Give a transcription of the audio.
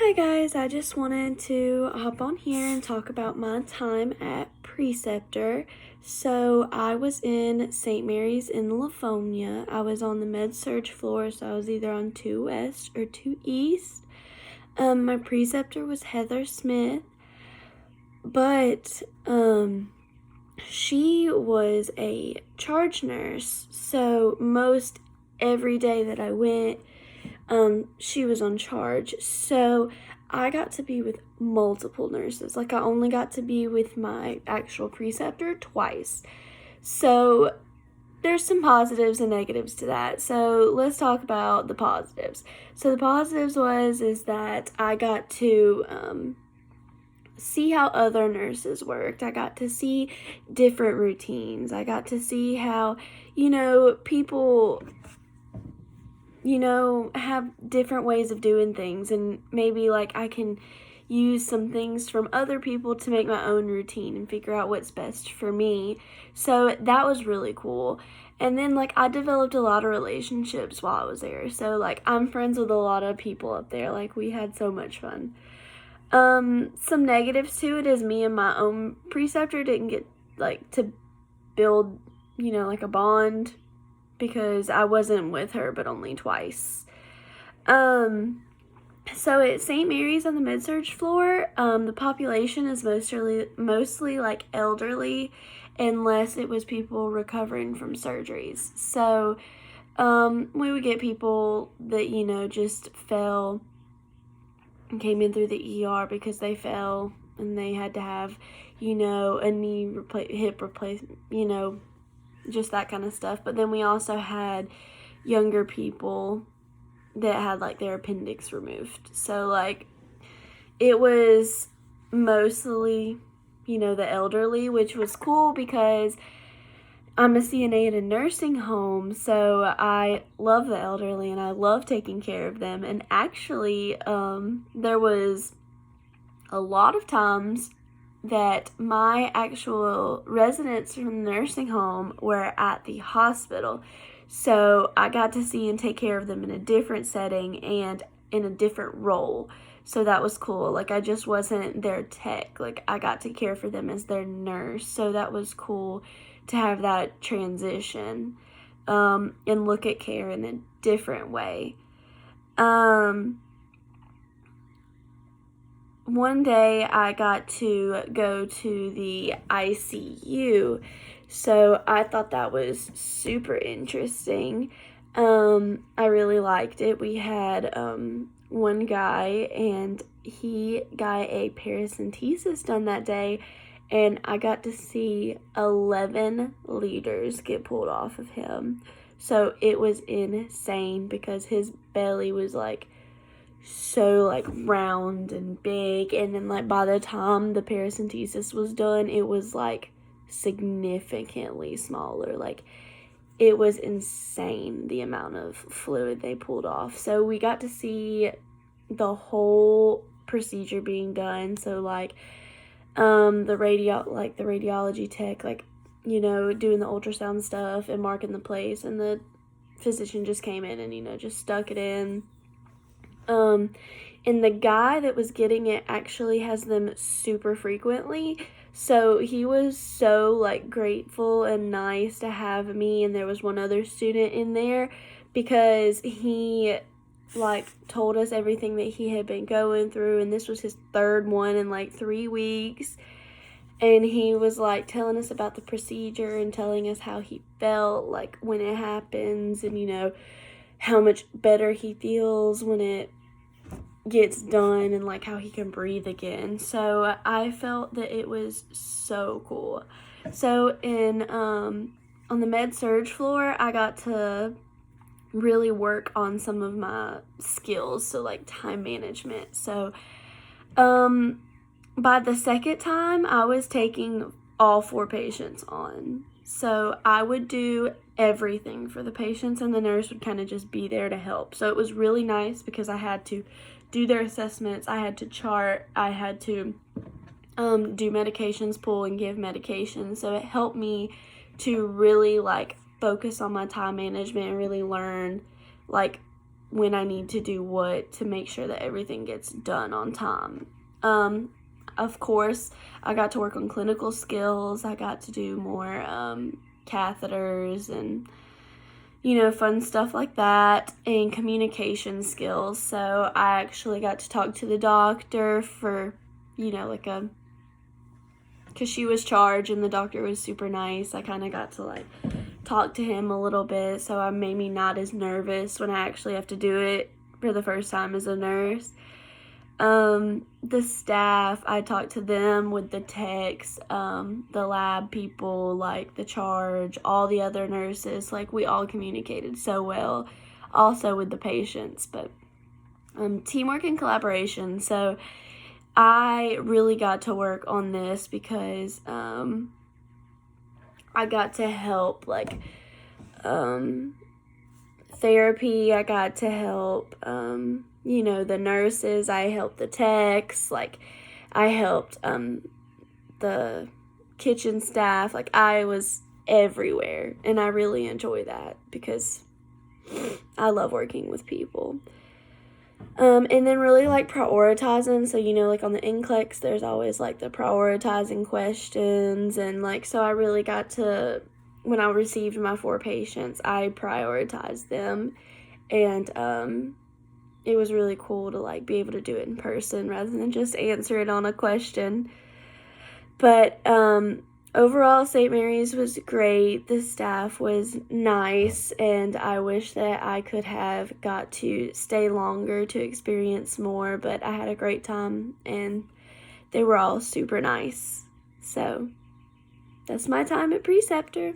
Hi guys, I just wanted to hop on here and talk about my time at Preceptor. So I was in St. Mary's in Livonia. I was on the med-surg floor, so I was either on 2 West or 2 East. My preceptor was Heather Smith, but she was a charge nurse, so most every day that I went, she was on charge. So I got to be with multiple nurses. Like, I only got to be with my actual preceptor twice. So there's some positives and negatives to that. So let's talk about the positives. So the positives is that I got to see how other nurses worked. I got to see different routines. I got to see how, people have different ways of doing things, and maybe I can use some things from other people to make my own routine and figure out what's best for me. So that was really cool. And then I developed a lot of relationships while I was there. So I'm friends with a lot of people up there. We had so much fun. Some negatives to it is me and my own preceptor didn't get to build, a bond, because I wasn't with her but only twice. So at St. Mary's on the med-surg floor, the population is mostly elderly, unless it was people recovering from surgeries. So we would get people that just fell and came in through the ER because they fell and they had to have a knee hip replacement, just that kind of stuff. But then we also had younger people that had their appendix removed. So it was mostly the elderly, which was cool because I'm a CNA at a nursing home, so I love the elderly and I love taking care of them. And actually there was a lot of times that my actual residents from the nursing home were at the hospital. So I got to see and take care of them in a different setting and in a different role. So that was cool. I just wasn't their tech. I got to care for them as their nurse. So that was cool to have that transition and look at care in a different way. One day I got to go to the ICU, so I thought that was super interesting. I really liked it. We had one guy, and he got a paracentesis done that day, and I got to see 11 liters get pulled off of him. So it was insane because his belly was so round and big, and then by the time the paracentesis was done, it was significantly smaller. It was insane the amount of fluid they pulled off. So we got to see the whole procedure being done. So the radiology tech doing the ultrasound stuff and marking the place, and the physician just came in and just stuck it in. And the guy that was getting it actually has them super frequently. So he was so grateful and nice to have me, and there was one other student in there, because he told us everything that he had been going through, and this was his third one in 3 weeks. And he was telling us about the procedure and telling us how he felt when it happens, and how much better he feels when it gets done, and how he can breathe again. So I felt that it was so cool. So on the med-surg floor, I got to really work on some of my skills, so time management. So by the second time, I was taking all 4 patients on. So I would do everything for the patients, and the nurse would kind of just be there to help. So it was really nice because I had to do their assessments, I had to chart, I had to do medications, pull and give medications. So it helped me to really focus on my time management and really learn when I need to do what to make sure that everything gets done on time. Of course, I got to work on clinical skills. I got to do more catheters and, fun stuff like that, and communication skills. So I actually got to talk to the doctor for, because she was charged and the doctor was super nice. I kind of got to, talk to him a little bit, so I made me not as nervous when I actually have to do it for the first time as a nurse. The staff, I talked to them with the techs, the lab people, the charge, all the other nurses, we all communicated so well, also with the patients, but teamwork and collaboration. So I really got to work on this because I got to help therapy. I got to help the nurses. I helped the techs. I helped the kitchen staff. I was everywhere, and I really enjoy that because I love working with people. And then really prioritizing. So, on the NCLEX, there's always the prioritizing questions. And so I really got to, when I received my 4 patients, I prioritized them. And it was really cool to be able to do it in person rather than just answer it on a question. But overall, St. Mary's was great. The staff was nice, and I wish that I could have got to stay longer to experience more, but I had a great time, and they were all super nice. So that's my time at Preceptor.